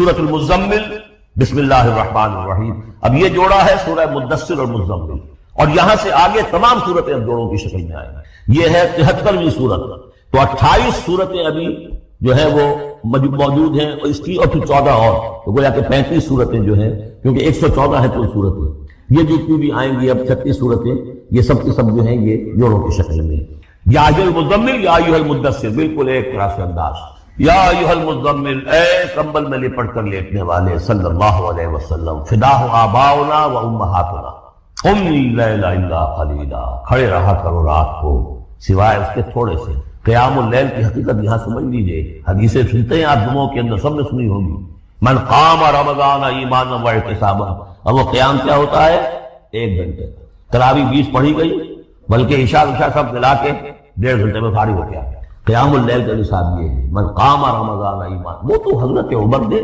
سورۃ المزمل، بسم اللہ الرحمن الرحیم. اب یہ جوڑا ہے سورہ مدثر اور مزمل، اور یہاں سے آگے تمام صورتیں جوڑوں کی شکل میں آئیں. یہ ہے 73ویں صورت. تو 28 صورتیں ابھی جو ہے وہ موجود ہیں اس کی، اور پھر 14 اور، تو گویا کہ 35 صورتیں جو ہیں، کیونکہ 114 ہے تو صورتیں. یہ جتنی بھی آئیں گی اب 36 صورتیں، یہ سب کی سب جو ہیں یہ جوڑوں کی شکل میں. یا ایھا المزمل یا ایھا المدثر، بالکل ایک طرح سے انداز. یا ایھا المزمل، اے کمبل میں لپٹ کر لیٹنے والے، صلی اللہ علیہ وسلم. فداہ آباؤنا و امہاتنا، قم اللیل الا قلیلا، کھڑے رہا کرو رات کو سوائے اس کے تھوڑے سے. قیام اللیل کی حقیقت یہاں سمجھ لیجئے. حدیثیں سنتے ہیں آپ جمعوں کے اندر، سب نے سنی ہوگی. من قام رمضان ایمانا واحتسابا. اب وہ قیام کیا ہوتا ہے؟ 1 گھنٹے. تراویح 20 پڑھی گئی، بلکہ عشاء سب ملا کے 1.5 گھنٹے میں فارغ ہو گیا. قیام اللیل کا نصاب یہ ہے. من قام رمضان ایمان. وہ تو حضرت عمر نے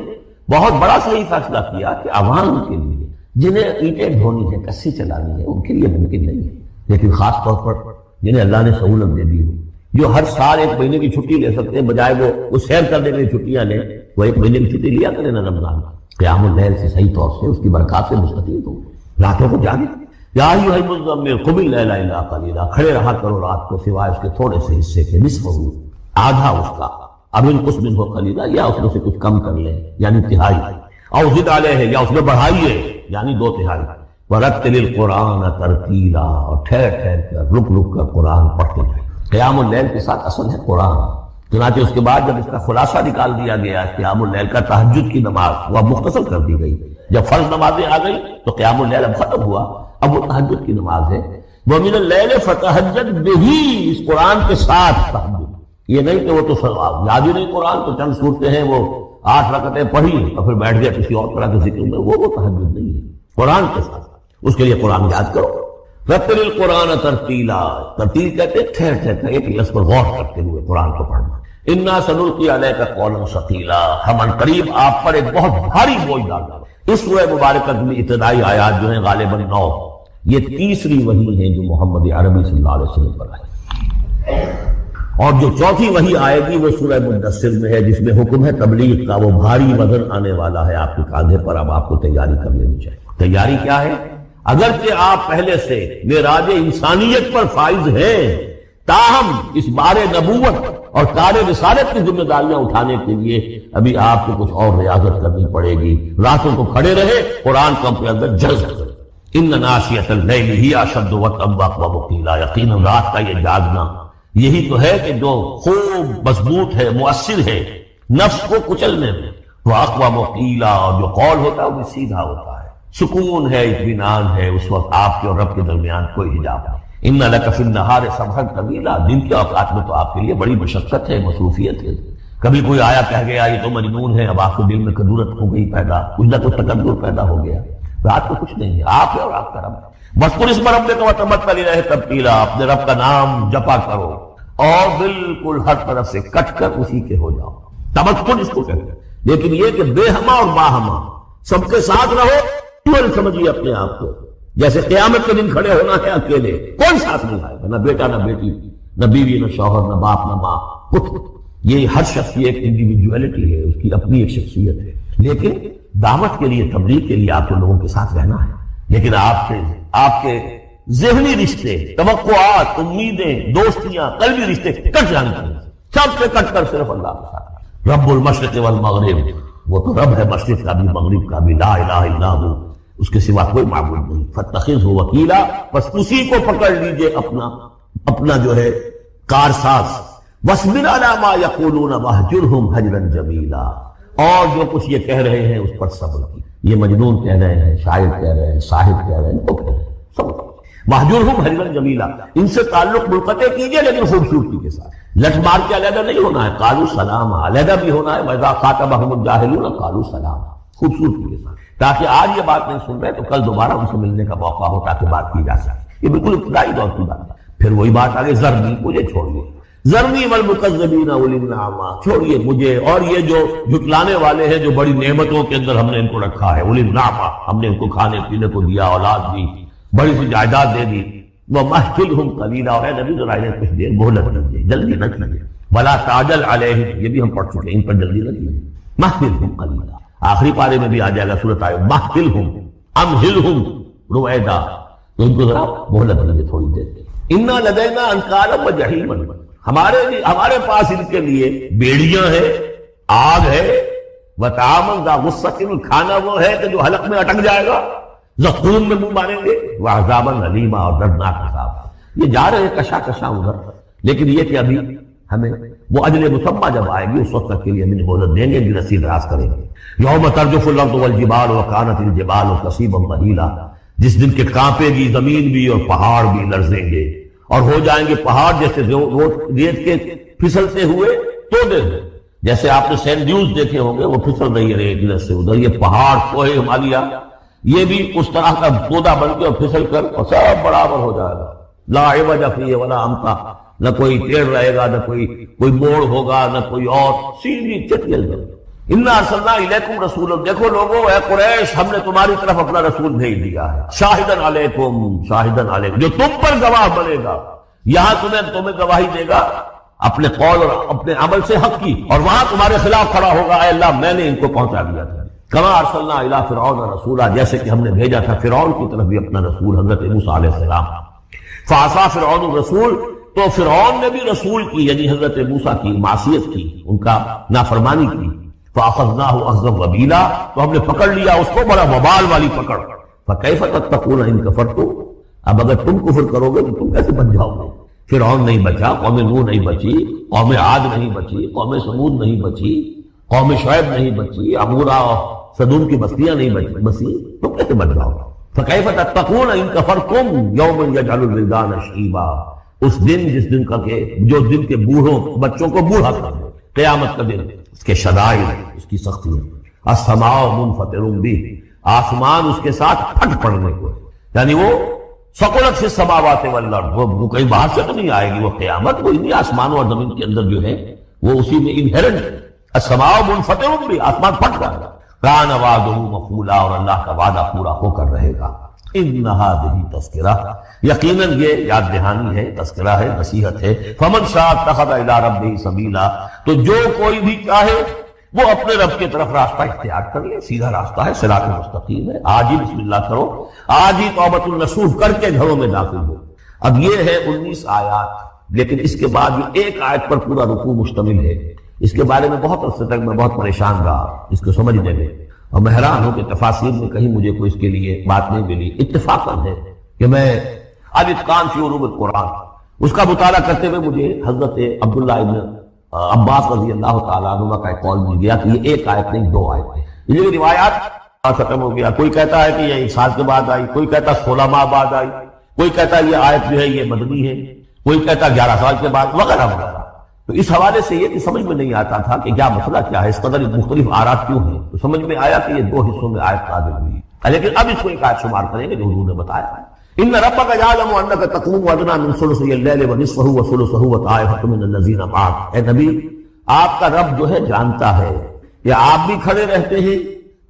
بہت بڑا صحیح فیصلہ کیا کہ عوام کے لیے جنہیں اینٹیں ڈھونی ہے، کسی چلانی ہے، ان کے لیے ممکن نہیں ہے. لیکن خاص طور پر جنہیں اللہ نے سہولت دے دی ہو، جو ہر سال 1 مہینے کی چھٹی لے سکتے ہیں، بجائے وہ سیر کرنے کے لیے چھٹیاں لیں، وہ 1 مہینے کی چھٹی لیا کریں نا رمضان. قیام اللیل سے صحیح طور سے اس کی برکات سے مستفید ہو، راتوں کو جاگے. یا ایھا المزمل قم اللیل الا قلیلا، کھڑے رہا کرو رات کو سوائے اس کے تھوڑے سے حصے کے، نصفہ، آدھا اس کا، اب انقص منہ قلیلا، یا اس میں سے کچھ کم کر لیں یعنی تہائی، او زد علیہ، یا اس میں بڑھائیے یعنی 2/3. ورتل القرآن ترتیلا، اور ٹھہر ٹھہر کر رک کر قرآن پڑھتے جائیں. قیام اللیل کے ساتھ اصل ہے قرآن. چنانچہ اس کے بعد جب اس کا خلاصہ نکال دیا گیا قیام اللیل کا، تہجد کی نماز وہ اب مختصر کر دی گئی. جب فرض نمازیں آ گئی تو قیام اللیل اب ختم ہوا، اب وہ تہجد کی نماز ہے. وَمِنَ اللَّيْلِ فَتَہجد بِهِ، اس قرآن کے ساتھ تہجد. یہ نہیں کہ وہ تو یاد ہی نہیں قرآن، تو چند صورتیں ہیں وہ 8 رکعتیں پڑھی اور پھر بیٹھ گیا کسی اور طرح کے ذکر میں، وہ تہجد نہیں ہے. قرآن کے ساتھ اس کے لیے قرآن یاد کرو. رتل القرآن ترتیلا، ترتیل کہتے ہیں ٹھہر ٹھہر کر ایک لفظ پر غور کرتے ہوئے قرآن کو پڑھنا. انا سنلقی علیک قولا ثقیلا، ہم ان قریب آپ پر ایک بہت بھاری بوجھ ڈالنا. اس سورہ مبارکہ میں ابتدائی آیات جو ہیں غالباً 9، یہ تیسری وحی ہے جو محمد عربی صلی اللہ علیہ وسلم پر آئی، اور جو چوتھی وحی آئے گی وہ سورہ مدثر میں ہے، جس میں حکم ہے تبلیغ کا. وہ بھاری وزن آنے والا ہے آپ کے کاندھے پر، اب آپ کو تیاری کر لینی چاہیے. تیاری کیا ہے؟ اگرچہ آپ پہلے سے معراج انسانیت پر فائز ہیں، تاہم اس بار نبوت اور کار رسالت کی ذمہ داریاں اٹھانے کے لیے ابھی آپ کو کچھ اور ریاضت کرنی پڑے گی. راتوں کو کھڑے رہے، قرآن کو اپنے اندر جذب کرے. ان ناشئۃ اللیل ہی اشد وطئا واقوم قیلا، یقیناً رات کا یہ جاگنا یہی تو ہے کہ جو خوب مضبوط ہے، مؤثر ہے نفس کو کچلنے میں. واقوم قیلا، اور جو قول ہوتا ہے وہ سیدھا ہوتا ہے، سکون ہے، اطمینان ہے. اس وقت آپ کے اور رب کے درمیان کوئی حجاب نہیں. ان لک فی النہار سبحا طویلا، دن کے اوقات میں تو آپ کے لیے بڑی مشقت ہے، مصروفیت ہے. کبھی کوئی آیا کہہ گیا یہ تو مجنون ہے، اب آپ کے دل میں کدورت ہو گئی پیدا، کچھ نہ کچھ تکبر پیدا ہو گیا. رات کو کچھ نہیں ہے، آپ ہے اور آپ کا رب. مذکور اسم ربک وتبتل الیہ تبتیلا، اپنے رب کا نام جپا کرو اور بالکل ہر طرف سے کٹ کر اسی کے ہو جاؤ. تبتل اس کو کہتے ہیں. لیکن یہ کہ بے ہما اور باہما سب کے ساتھ رہو، سمجھیے اپنے آپ کو جیسے قیامت کے دن کھڑے ہونا ہے اکیلے، کوئی ساتھ نہیں آئے گا، نہ بیٹا نہ بیٹی، نہ بیوی نہ شوہر، نہ باپ نہ ماں، کچھ. یہ ہر شخص کی ایک انڈیویجویلٹی ہے، اس کی اپنی ایک شخصیت ہے. لیکن دعوت کے لیے، تبلیغ کے لیے آپ کو لوگوں کے ساتھ رہنا ہے. لیکن آپ کے ذہنی رشتے، توقعات، امیدیں، دوستیاں، قلبی رشتے کٹ جانے چاہیے. سب سے کٹ کر صرف اللہ کے ساتھ. رب المشرق والمغرب، وہ تو رب ہے مشرق کا بھی مغرب کا بھی، لا الہ الا ہو، اس کے سوا کوئی معبود نہیں. فاتخذہ وکیلا، بس اسی کو پکڑ لیجئے اپنا جو ہے کارساز. واصبر علی ما یقولون واہجرہم ہجرا جمیلا، اور جو کچھ یہ کہہ رہے ہیں اس پر صبر کی. یہ مجنون کہہ رہے ہیں، شاعر کہہ رہے ہیں، صاحب کہہ رہے ہیں، تو کہہ رہے ہیں صبر. واہجرہم ہجرا جمیلا، ان سے تعلق منقطع کیجئے لیکن خوبصورتی کے ساتھ. لٹ مار کے علیحدہ نہیں ہونا ہے، قالوا سلاما، علیحدہ بھی ہونا ہے. وَإِذَا خَاطَبَهُمُ الْجَاهِلُونَ قَالُوا سَلَامًا، خوبصورتی کے ساتھ، تاکہ آج یہ بات نہیں سن رہے تو کل دوبارہ ان سے ملنے کا موقع ہو تاکہ بات کی جا سکے. یہ بالکل ابتدائی دور کی بات ہے. پھر وہی بات آگے، ذرنی، مجھے چھوڑیے، ذرنی والمکذبین اولی النعمہ، چھوڑیے مجھے اور یہ جو جھٹلانے والے ہیں، جو بڑی نعمتوں کے اندر ہم نے ان کو رکھا ہے. اولی النعمہ، ہم نے ان کو کھانے پینے کو دیا، اولاد دی، بڑی سی جائیداد دے دی. وَمَهِّلْهُمْ قَلِيلًا، اور اے نبی ذرا انہیں کچھ دیر مہلت دیجیے، جلدی نہ کیجیے. وَلَا تَعْجَلْ عَلَيْهِمْ، یہ بھی ہم پڑھ چکے ہیں، ان پر جلدی نہ کیجیے. مَهِّلْهُمْ قَلِيلًا، آخری پارے میں بھی آ جائے گا سورۃ مہلہم امہلہم رویدا، تو ان کو ذرا مہلت دیجیے تھوڑی دیر۔ انا لدینا انکالا وجحیما، ہمارے پاس ان کے لیے بیڑیاں ہیں، آگ ہے، وطعاما ذا غصۃ، کھانا وہ ہے کہ جو حلق میں اٹک جائے گا، زقوم میں منہ ماریں گے، وعذابا علیما، اور دردناک عذاب۔ یہ جا رہے ہیں کشا کشا ادھر، لیکن یہ کہ ابھی ہمیں وہ اجل مسمى جب آئے گی اس وقت تک کے لیے ہمیں مہلت دیں گے، بھی رسید راز کریں گے۔ یوم ترجف الارض والجبال وکانت الجبال کثیبا مہیلا، جس دن کے کانپے گی زمین بھی اور پہاڑ بھی لرزیں گے، اور ہو جائیں گے پہاڑ جیسے ریت کے پھسلتے ہوئے تودے ہوئے، جیسے آپ نے سینڈ ڈیوز دیکھے ہوں گے وہ پھسل رہی ہے ریت ادھر سے ادھر، یہ پہاڑ کوہ ہمالیہ یہ بھی اس طرح کا تودا بن کے اور پھسل کر اور سب برابر ہو جائے گا، لا عوج فیہ ولا امتا، نہ کوئی ٹیڑھ رہے گا، نہ کوئی موڑ ہوگا، نہ کوئی اور، سیدھی چٹیل جائے۔ انا ارسلنا الیکم رسولا، دیکھو لوگو اے قریش، ہم نے تمہاری طرف اپنا رسول بھیج دیا ہے، شاہدن علیکم، شاہدن علیکم، جو تم پر گواہ بنے گا، یہاں تمہیں گواہی دے گا اپنے قول اور اپنے عمل سے حق کی، اور وہاں تمہارے خلاف کھڑا ہوگا، اے اللہ میں نے ان کو پہنچا دیا تھا۔ کما ارسلنا الی فرعون رسولا، جیسے کہ ہم نے بھیجا تھا فرعون کی طرف بھی اپنا رسول حضرت موسیٰ علیہ السلام۔ فعصا فرعون الرسول، تو فرعون نے بھی رسول کی یعنی حضرت موسیٰ کی معصیت کی، ان کا نافرمانی کی، فاخذناہ اخذا وبیلا، تو ہم نے پکڑ لیا اس کو بڑا وبال والی پکڑ۔ فکیف تتقون ان کفرتم، اب اگر تم کفر کرو گے تو تم کیسے بچ جاؤ گے؟ فرعون نہیں بچا، قوم نوح نہیں بچی، قوم عاد نہیں بچی، قوم ثمود نہیں بچی، قوم شعیب نہیں بچی، عمورہ اور صدوم کی بستیاں نہیں بچی، تم کیسے بچ جاؤ گے؟ فکیف تتقون ان کفرتم یوم یجعل الولدان شیبا، اس دن جس دن کا کہ جو دن کے بوڑھوں بچوں کو بوڑھا کر دے، قیامت کا دن، اس کے شدائد، اس کی سختی ہے۔ السماء منفطر بہ، آسمان اس کے ساتھ پھٹ پڑنے کو ہے، یعنی وہ ثقلت فی السماوات والارض، وہ کہیں باہر سے تو نہیں آئے گی وہ قیامت، وہ انہی آسمانوں اور زمین کے اندر جو ہے وہ اسی میں انہیرنٹ ہے۔ السماء منفطر بہ، آسمان پھٹ جائے گا۔ کان وعدہ مفعولا، اور اللہ کا وعدہ پورا ہو کر رہے گا۔ ان ہذہ تذکرہ، یقیناً یہ یاد دہانی ہے، تذکرہ ہے، نصیحت ہے۔ فمن شاء اتخذ الی ربہ سبیلا، تو جو کوئی بھی چاہے وہ اپنے رب کی طرف راستہ اختیار کر لے، سیدھا راستہ ہے، صراط مستقیم ہے۔ آج ہی بسم اللہ کرو، آج ہی توبۃ النصوح کر کے گھروں میں داخل ہو۔ اب یہ ہے 19 آیات، لیکن اس کے بعد جو ایک آیت پر پورا رکوع مشتمل ہے، اس کے بارے میں بہت عرصے تک میں بہت پریشان رہا اس کو سمجھنے میں، اور میں حیران ہوں کہ تفاسیر میں کہیں مجھے کوئی اس کے لیے بات نہیں ملی۔ اتفاقاً ہے کہ میں الاتقان فی علوم القرآن اس کا مطالعہ کرتے ہوئے مجھے حضرت عبداللہ ابن عباس رضی اللہ تعالیٰ عنہ کا ایک قول مل گیا کہ یہ ایک آیت نہیں 2 آیتیں، یہ روایات ختم ہو گیا۔ کوئی کہتا ہے کہ یہ 1 سال کے بعد آئی، کوئی کہتا 16 ماہ بعد آئی، کوئی کہتا یہ آیت جو ہے یہ مدنی ہے، کوئی کہتا 11 سال کے بعد، وغیرہ وغیرہ۔ تو اس حوالے سے یہ کہ سمجھ میں نہیں آتا تھا کہ کیا مسئلہ کیا ہے، اس قدر مختلف آرات کیوں ہیں، تو سمجھ میں آیا کہ یہ 2 حصوں میں آیت نازل ہوئی، لیکن اب اس کو ایک آیت شمار کریں گے جو حضور نے بتایا ہے۔ ان ربک یعلم انک تقوم ادنی من ثلثی اللیل ونصفہ وثلثہ وطائفۃ من الذین معک، اے نبی آپ کا رب جو ہے جانتا ہے کہ آپ بھی کھڑے رہتے ہیں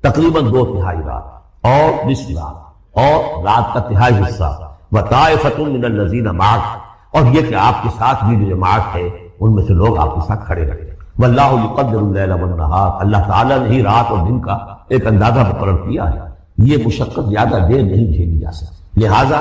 تقریباً 2/3 رات اور نصف رات اور رات کا تہائی حصہ، وطائفۃ من الذین معک، اور یہ کہ آپ کے ساتھ بھی جو جماعت ہے ان میں سے لوگ آپ کے ساتھ کھڑے رہتے ہیں۔ واللہ یقدر اللیل والنہار، اللہ تعالیٰ نے ہی رات اور دن کا ایک اندازہ مقرر کیا ہے، یہ مشقت زیادہ دیر نہیں جھیلی جا سکتی، لہذا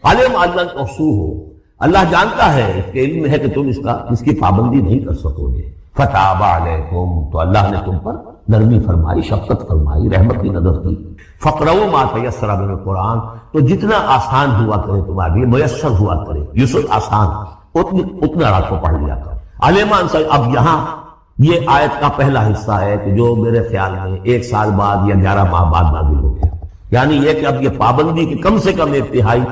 علم ان تحصوہ، اللہ جانتا ہے، اس کے علم ہے کہ تم اس کی پابندی نہیں کر سکو گے۔ فتاب علیکم، تو اللہ نے تم پر نرمی فرمائی، شفقت فرمائی، رحمت کی نظر کی۔ فقرؤوا ما تیسر من القرآن، تو جتنا آسان ہوا کرے تمہارے لیے، میسر ہوا کرے، یسر آسان، اتنا رات کو پڑھ لیا کر۔ علیمان سے اب یہاں یہ آیت کا پہلا حصہ ہے کہ جو میرے خیال میں 1 سال بعد یا 11 ماہ بعد نازل ہو گیا، یعنی یہ کہ اب یہ پابندی کی کم سے کم 1/3،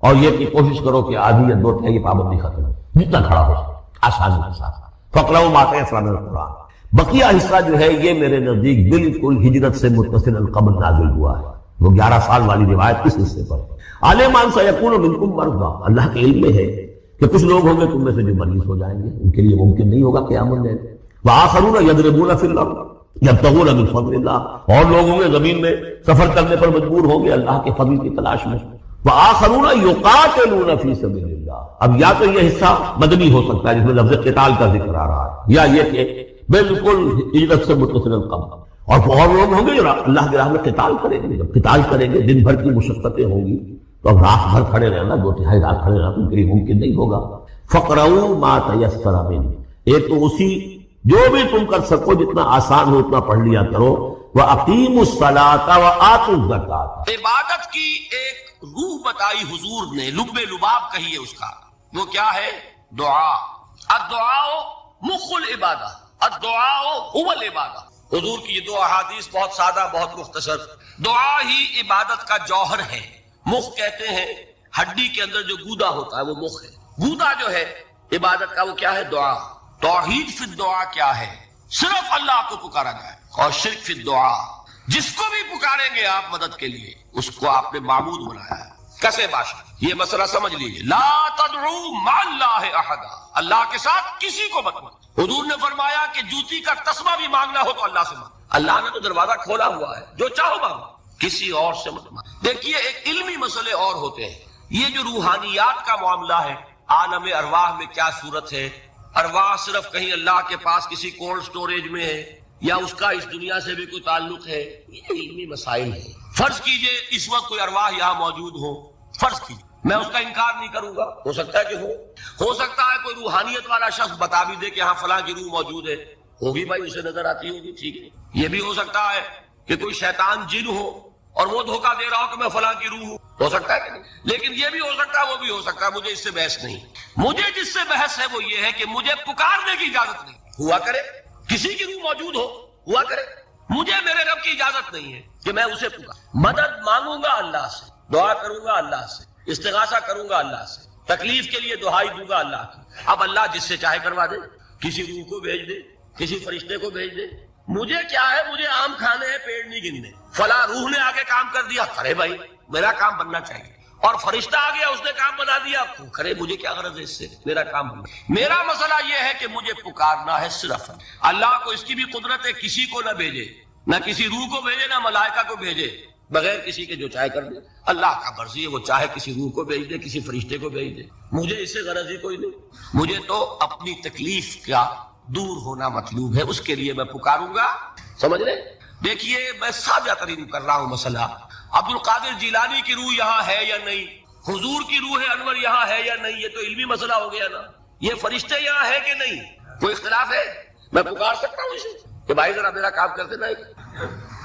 اور یہ کہ کوشش کرو کہ آدھی یا 2/3 یہ پابندی ختم ہو، جتنا کھڑا ہو آسانی کے ساتھ۔ فقرؤوا ما تیسر من القرآن، بقیہ حصہ جو ہے یہ میرے نزدیک بالکل ہجرت سے متصل قبل نازل ہوا ہے، وہ 11 سال والی روایت اس حصے پر۔ علیمان سیکون منکم مرضی، اللہ کے علم میں ہے کہ کچھ لوگ ہوں گے تم میں سے جو مریض ہو جائیں گے، ان کے لیے ممکن نہیں ہوگا قیام اللیل۔ وآخرون یضربون فی الارض یبتغون من فضل اللہ، اور لوگ ہوں گے زمین میں سفر کرنے پر مجبور ہوں گے اللہ کے فضل کی تلاش میں۔ وآخرون یقاتلون فی سبیل اللہ، اب یا تو یہ حصہ مدنی ہو سکتا ہے جس میں لفظ قتال کا ذکر آ رہا ہے، یا یہ کہ بالکل ہجرت سے متصل قبل۔ اور لوگ ہوں گے جو اللہ کی راہ میں قتال کریں گے. جب قتال کریں گے دن بھر کی مشقتیں ہوں گی تو اب رات بھر کھڑے رہنا، 2/3 رات کھڑے رہنا ان کے لیے ممکن نہیں ہوگا. فَقْرَؤُوا مَا تَيَسَّرَ مِنْهُ، ایک تو اسی جو بھی تم کر سکو جتنا آسان ہو اتنا پڑھ لیا کرو. وَأَقِيمُوا الصَّلَاةَ وَآتُوا الزَّكَاةَ، عبادت کی ایک روح بتائی حضور نے، لب لباب کہیے اس کا، وہ کیا ہے؟ دعا. الدعاء مخ العبادہ، الدعاء هو العبادہ. حضور کی یہ دو احادیث بہت سادہ بہت مختصر. دعا ہی عبادت کا جوہر ہے. مخ کہتے ہیں ہڈی کے اندر جو گودا ہوتا ہے وہ مخ ہے. گودا جو ہے عبادت کا وہ کیا ہے؟ دعا. توحید فی الدعا کیا ہے؟ صرف اللہ کو پکارا جائے. اور شرک فی الدعا، جس کو بھی پکاریں گے آپ مدد کے لیے اس کو آپ نے معبود بنایا ہے. کسے باشا یہ مسئلہ سمجھ لیجیے. لا تدعو مع اللہ احدا، اللہ کے ساتھ کسی کو مت مانگو. حضور نے فرمایا کہ جوتی کا تسمہ بھی مانگنا ہو تو اللہ سے مانگو. اللہ نے تو دروازہ کھولا ہوا ہے، جو چاہو مانگو، کسی اور سے مت مانگو. دیکھیے ایک علمی مسئلے اور ہوتے ہیں. یہ جو روحانیات کا معاملہ ہے، عالم ارواح میں کیا صورت ہے، ارواح صرف کہیں اللہ کے پاس کسی کولڈ سٹوریج میں ہے یا اس کا اس دنیا سے بھی کوئی تعلق ہے، یہ علمی مسائل ہیں. فرض کیجئے اس وقت کوئی ارواح یہاں موجود ہو، فرض کیجئے، میں اس کا انکار نہیں کروں گا، ہو سکتا ہے کہ ہو سکتا ہے کوئی روحانیت والا شخص بتا بھی دے کہ ہاں فلاں کی روح موجود ہے، ہوگی بھائی، اسے نظر آتی ہوگی، ٹھیک ہے. یہ بھی ہو سکتا ہے کہ کوئی شیطان جن ہو اور وہ دھوکہ دے رہا ہو کہ میں فلاں کی روح ہوں، ہو سکتا ہے کہ نہیں. لیکن یہ بھی ہو سکتا ہے، وہ بھی ہو سکتا ہے. مجھے اس سے بحث نہیں. مجھے جس سے بحث ہے وہ یہ ہے کہ مجھے پکارنے کی اجازت نہیں. ہوا کرے کسی کی روح موجود ہو، ہوا کرے، مجھے میرے رب کی اجازت نہیں ہے کہ میں اسے پکار. مدد مانگوں گا اللہ سے، دعا کروں گا اللہ سے، استغاثہ کروں گا اللہ سے، تکلیف کے لیے دعائی دوں گا اللہ کی. اب اللہ جس سے چاہے کروا دے، کسی روح کو بھیج دے، کسی فرشتے کو بھیج دے. مجھے کیا ہے؟ مجھے آم کھانے ہیں، پیڑ نہیں گننے. فلاں روح نے آگے کام کر دیا، کرے بھائی، میرا کام بننا چاہیے. اور فرشتہ آ گیا، اس نے کام بنا دیا، کرے، مجھے کیا غرض ہے اس سے، میرا کام بننا. میرا مسئلہ یہ ہے کہ مجھے پکارنا ہے صرف اللہ کو. اس کی بھی قدرت ہے کسی کو نہ بھیجے، نہ کسی روح کو بھیجے، نہ ملائکہ کو بھیجے، بغیر کسی کے جو چاہے کر دے. اللہ کا مرضی ہے، وہ چاہے کسی روح کو بھیج دے، کسی فرشتے کو بھیج دے. مجھے اس سے غرض ہی کوئی نہیں. مجھے تو اپنی تکلیف کا دور ہونا مطلوب ہے، اس کے لیے میں پکاروں گا. سمجھ رہے؟ دیکھیے میں سادہ ترین کر رہا ہوں مسئلہ. عبد القادر جیلانی کی روح یہاں ہے یا نہیں، حضور کی روح انور یہاں ہے یا نہیں، یہ تو علمی مسئلہ ہو گیا نا. یہ فرشتے یہاں ہے کہ نہیں، کوئی اختلاف ہے؟ میں پکار سکتا ہوں اسے کہ بھائی ذرا میرا کام کرتے نا.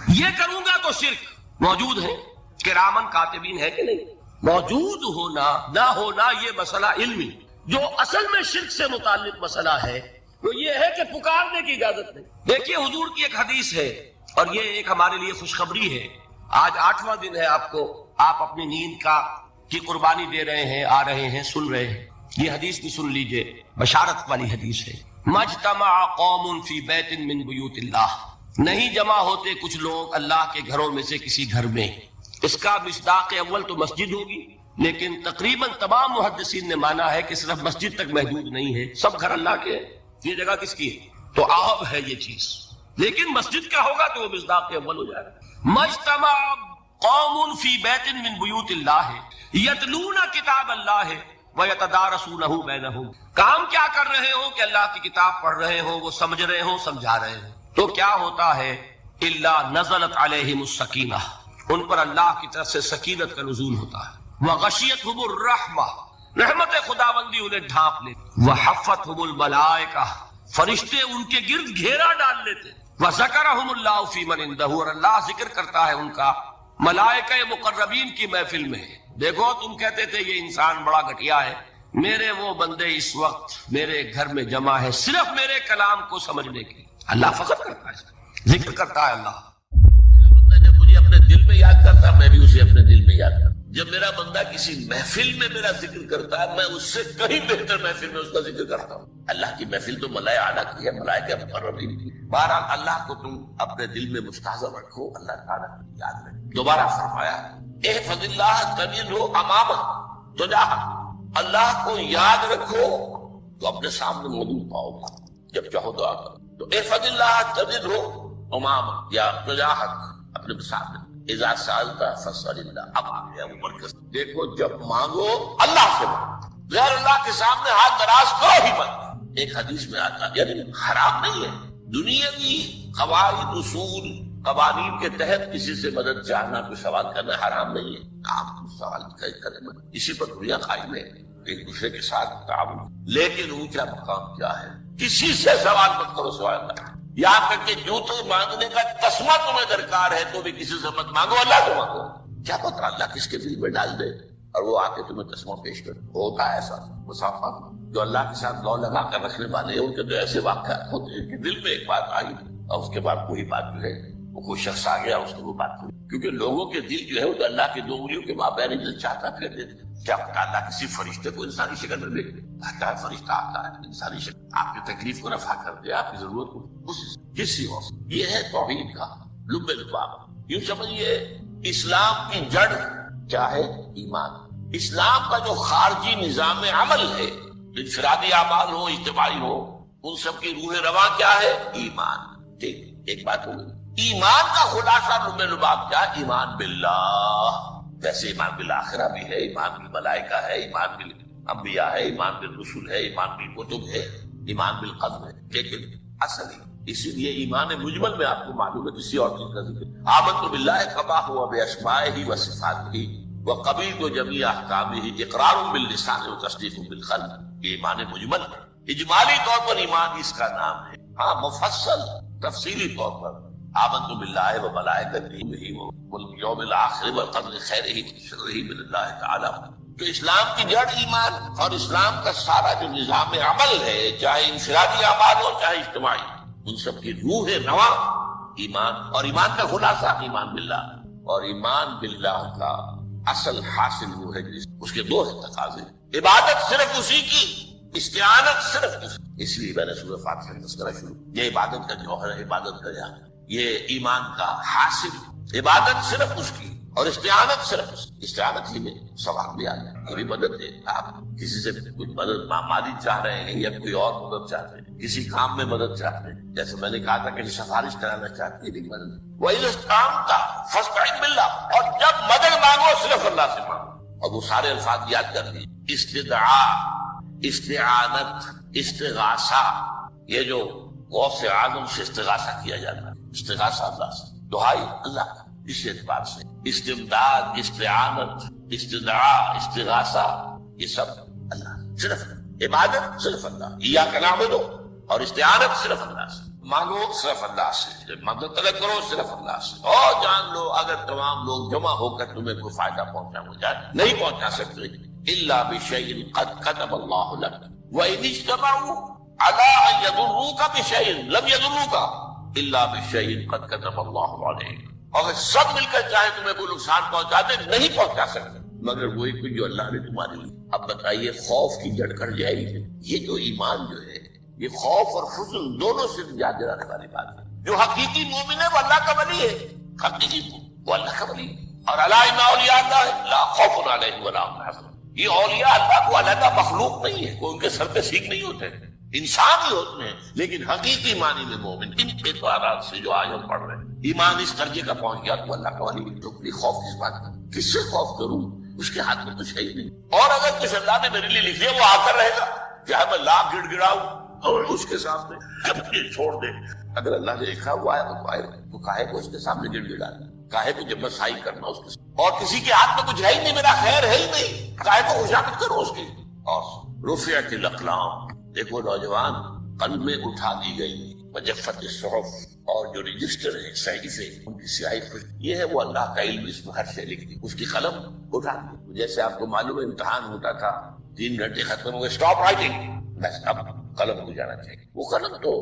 یہ کروں گا تو شرک. موجود ہے کرامن کاتبین ہے کہ نہیں، موجود ہونا نہ ہونا یہ مسئلہ علمی. جو اصل میں شرک سے متعلق مسئلہ ہے وہ یہ ہے کہ پکارنے کی اجازت نہیں. دیکھیے حضور کی ایک حدیث ہے اور یہ ایک ہمارے لیے خوشخبری ہے. آج 8واں دن ہے، آپ اپنی نیند کی قربانی دے رہے ہیں، آ رہے ہیں، سن رہے ہیں. یہ حدیث بھی سن لیجئے، بشارت والی حدیث ہے. مجتمع قوم فی بیت من بیوت اللہ، نہیں جمع ہوتے کچھ لوگ اللہ کے گھروں میں سے کسی گھر میں. اس کا مصداق اول تو مسجد ہوگی، لیکن تقریباً تمام محدثین نے مانا ہے کہ صرف مسجد تک محدود نہیں ہے، سب گھر اللہ کے ہیں. یہ جگہ کس کی ہے؟ تو عہب ہے یہ چیز، لیکن مسجد کا ہوگا تو وہ مصداق اول ہو جائے گا. مجتمع قوم فی بیت من بیوت اللہ یتلون کتاب اللہ ویتدارسونہ بینہم. کام کیا کر رہے ہوں کہ اللہ کی کتاب پڑھ رہے ہوں، وہ سمجھ رہے ہوں، سمجھا رہے ہوں. تو کیا ہوتا ہے؟ الا نزلت علیہم السکینہ، ان پر اللہ کی طرف سے سکینت کا نزول ہوتا ہے. وغشیتہم الرحمہ، رحمت خداوندی انہیں ڈھانپ لیتی. وحفتہم الملائکہ، فرشتے ان کے گرد گھیرا ڈال لیتے. وذکرہم اللہ فی من عندہ، اور اللہ ذکر کرتا ہے ان کا ملائکہ مقربین کی محفل میں. دیکھو تم کہتے تھے یہ انسان بڑا گھٹیا ہے، میرے وہ بندے اس وقت میرے گھر میں جمع ہے صرف میرے کلام کو سمجھنے کے لیے. اللہ فخر کرتا ہے، ذکر کرتا ہے. اللہ میرا بندہ جب مجھے اپنے دل میں یاد کرتا ہے، میں بھی اسے اپنے دل میں یاد کرتا ہوں. جب میرا بندہ کسی محفل میں میرا ذکر کرتا ہے، میں اس سے کہیں بہتر محفل میں اس کا ذکر کرتا ہوں. اللہ کی محفل تو ملائکہ اعلیٰ کی ہے، ملائکہ مقربین کی. بہرحال اللہ کو تم اپنے دل میں مستحضر رکھو، اللہ تعالیٰ کو یاد رکھو. دوبارہ فرمایا احفظ اللہ تجدہ امامک تجاہک، اللہ کو یاد رکھو تو اپنے سامنے موجود پاؤ گا جب چاہو دعا کرو. تو احفظ اللہ تجدہ امامک یا تجاہک، اپنے سامنے. اذا سألت فاسأل اللہ، اب آ گیا وہ مرکز. دیکھو جب مانگو اللہ سے مانگو، غیر اللہ کے سامنے ہاتھ دراز کرو ہی مت. ایک حدیث میں آتا، یعنی حرام نہیں ہے، دنیاوی قواعد اصول قوانین کے تحت کسی سے مدد چاہنا، کوئی سوال کرنا حرام نہیں ہے. آپ سوال کریں، اسی پر دنیا قائم ہے، ایک دوسرے کے ساتھ تعاون. لیکن اونچا مقام کیا ہے؟ کسی سے سوال مت کرو، سوال نہ. یہاں تک کہ جوتے مانگنے کا تسمہ تمہیں درکار ہے تو بھی کسی سے مت مانگو، اللہ سے مانگو. کیا پتہ اللہ کس کے دل میں ڈال دے اور وہ آ کے تمہیں تسمہ پیش کر. ہوتا ہے ایسا مسافات جو اللہ کے ساتھ لو لگا کر رکھنے والے ہیں، ان کے تو ایسے واقعات ہوتے ہیں کہ دل میں ایک بات آئی اور اس کے بعد کوئی بات جو ہے وہ کوئی شخص آ گیا اس کو وہ بات ہوئی. کیونکہ لوگوں کے دل جو ہے وہ تو اللہ کی 2 انگلیوں کے مابین دل چاہتا پھر دیتے. کیا پتہ اللہ کسی فرشتے کو انسانی شکل میں بھیج دے. آتا ہے فرشتہ، آتا ہے انسانی شکل، آپ کی تکلیف کو رفع کر دے، آپ کی ضرورت کو کسی ہو. یہ ہے توحید کا لب لباب. یوں سمجھیے اسلام کی جڑ کیا ہے؟ ایمان. اسلام کا جو خارجی نظام عمل ہے، انفرادی اعمال ہو، اجتماعی ہو، ان سب کی روح رواں کیا ہے؟ ایمان. ٹھیک، ایک بات ہو گئی. ایمان کا خلاصہ لب لباب کیا؟ ایمان باللہ. ویسے ایمان بالآخرہ بھی ہے، ایمان بالملائکہ ہے، ایمان بالانبیاء ہے، ایمان بالرسل ہے، ایمان بالکتب ہے، ایمان بالقدر ہے. لیکن اصل ہے، اسی لیے ایمان مجمل میں آپ کو معلوم ہے کسی اور چیز کا ذکر. آمنت باللہ کما ہوا باسمائہ و صفاتہ وقبلت جمیع احکامہ اقرار باللسان و تصدیق بالقلب. یہ ایمان مجمل ہے. اجمالی طور پر ایمان اس کا نام ہے. ہاں مفصل تفصیلی طور پر آمنت باللہ و ملائکتہ والیوم الآخر والقدر خیرہ وشرہ من اللہ تعالی. تو اسلام کی جڑ ایمان، اور اسلام کا سارا جو نظام عمل ہے، چاہے انفرادی اعمال ہو چاہے اجتماعی، ان سب کی روح رواں ایمان. اور ایمان کا خلاصہ ایمان باللہ. اور ایمان باللہ کا اصل حاصل وہ ہے جس اس کے 2 تقاضے. عبادت صرف اسی کی، استعانت صرف اسی. اس لیے میں نے سورہ فاتحہ کا تذکرہ شروع. یہ عبادت کا جوہر ہے، عبادت کا جہاں یہ ایمان کا حاصل. عبادت صرف اس کی اور استعانت صرف اس کی. استعانت ہی میں ثواب بھی آتا ہے. یہ بھی مدد ہے. آپ کسی سے کچھ مدد مالی چاہ رہے ہیں یا کوئی اور مدد چاہتے ہیں، کسی کام میں مدد چاہتے ہیں، جیسے میں نے کہا تھا کہ سفارش کرانا چاہتے ہیں، بھی مدد. وَإِذَا اسْتَعَنْتَ فَاسْتَعِنْ بِاللَّهِ. اور جب مدد مانگو صرف اللہ سے مانگو. اور وہ سارے الفاظ یاد کر لیجیے. استدعاء، استعانت، استغاثہ. یہ جو غوث اعظم سے استغاثہ کیا جاتا ہے، استغاثہ اللہ سے، دعائی اللہ کا. اس اعتبار سے استمداد، استعانت، استدعاء، استغاثہ، یہ سب اللہ. صرف عبادت صرف اللہ، ایاک نعبد، اور استعانت صرف اللہ سے. مانگو صرف اللہ سے، مدد طلب کرو صرف اللہ سے. اور جان لو اگر تمام لوگ جمع ہو کر تمہیں کوئی فائدہ پہنچا جائے، نہیں پہنچا سکتے. الا بشیء قد کتب اللہ لک وان اجتمعوا علی ان یضروک بشیء لم یضروک الا بشیء قد کتب اللہ علیک. اگر سب مل کر چاہے تمہیں کوئی نقصان پہنچا دے، نہیں پہنچا سکتے مگر وہی کوئی جو اللہ نے تمہارے لیے. اب بتائیے خوف کی جڑ کر جائے گی. یہ جو ایمان جو ہے یہ خوف اور حزن دونوں سے یاد دلانے والی بات ہے. جو حقیقی مومن ہے وہ اللہ کا ولی ہے، حقیقی وہ اللہ کا ولی ہے. اور الا ان اولیاء اللہ لا خوف علیہم ولا هم يحزنون. یہ اولیاء اللہ کو علیحدہ مخلوق نہیں ہے، کوئی ان کے سر پہ سیکھ نہیں ہوتے، انسان ہی ہوتے ہیں. لیکن حقیقی معنی میں مومن ان اعتبارات سے جو آج ہم پڑھ رہے ہیں، ایمان اس درجے کا پہنچ گیا تو اللہ کا ولی ہے. تو کوئی خوف کس بات کا؟ کس سے خوف کروں؟ اس کے ہاتھ میں کچھ ہے ہی نہیں. اور اگر کچھ اللہ نے میرے لیے لکھ دیا وہ آ کر رہے گا، چاہے میں لاکھ گڑ گڑاؤں اور اس کے سامنے کبھی چھوڑ دے. اگر اللہ نے لکھا ہوا ہے تو آئے تو کاہے کو اس کے سامنے گڑ گڑانا، کاہے کو جب مسائی کرنا اس کے سامنے. اور کسی کے ہاتھ میں کچھ ہے ہی نہیں، میرا خیر ہے ہی نہیں، کاہے کو خوشامد کرو اس کی. اور رفعت الاقلام. دیکھو نوجوان، قلم میں اٹھا دی گئی وجفت الصحف. اور جو رجسٹر ہے، صحیفے، ان کی سیاہی خوش، یہ ہے وہ اللہ کا علم. اس میں ہر شے لکھ دی، اس کی قلم اٹھا دی. جیسے آپ کو معلوم ہے امتحان ہوتا تھا، 3 گھنٹے ختم ہو گئے، اسٹاپ رائٹنگ، بس اب قلم کو جانا چاہیے. وہ قلم تو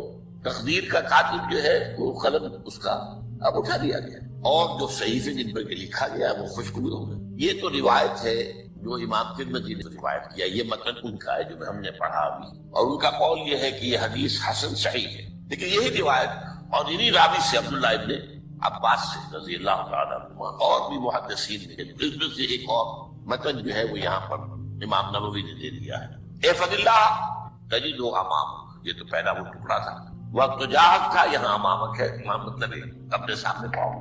تقدیر کا کاتب جو ہے وہ قلم اس کا اب اٹھا دیا گیا. اور جو صحیفے جن پر لکھا گیا وہ خوشخبر ہو گئے. یہ تو روایت ہے جو امام ترمذی نے روایت کیا. یہ متن ان کا ہے جو ہم نے پڑھا ابھی، اور ان کا قول یہ ہے کہ یہ حدیث حسن صحیح ہے. لیکن یہی روایت اور انہی راوی سے عبداللہ ابن عباس سے رضی اللہ تعالیٰ عنہ اور بھی محدثین نے، اس میں سے ایک اور متن جو ہے وہ یہاں پر امام نووی نے دے دیا ہے. احفظ اللہ تجدہ امامک. یہ تو پہلا وہ ٹکڑا تھا، وقت جاہد تھا، یہاں امامک ہے. امام مطلب ہے اپنے سامنے پاؤ.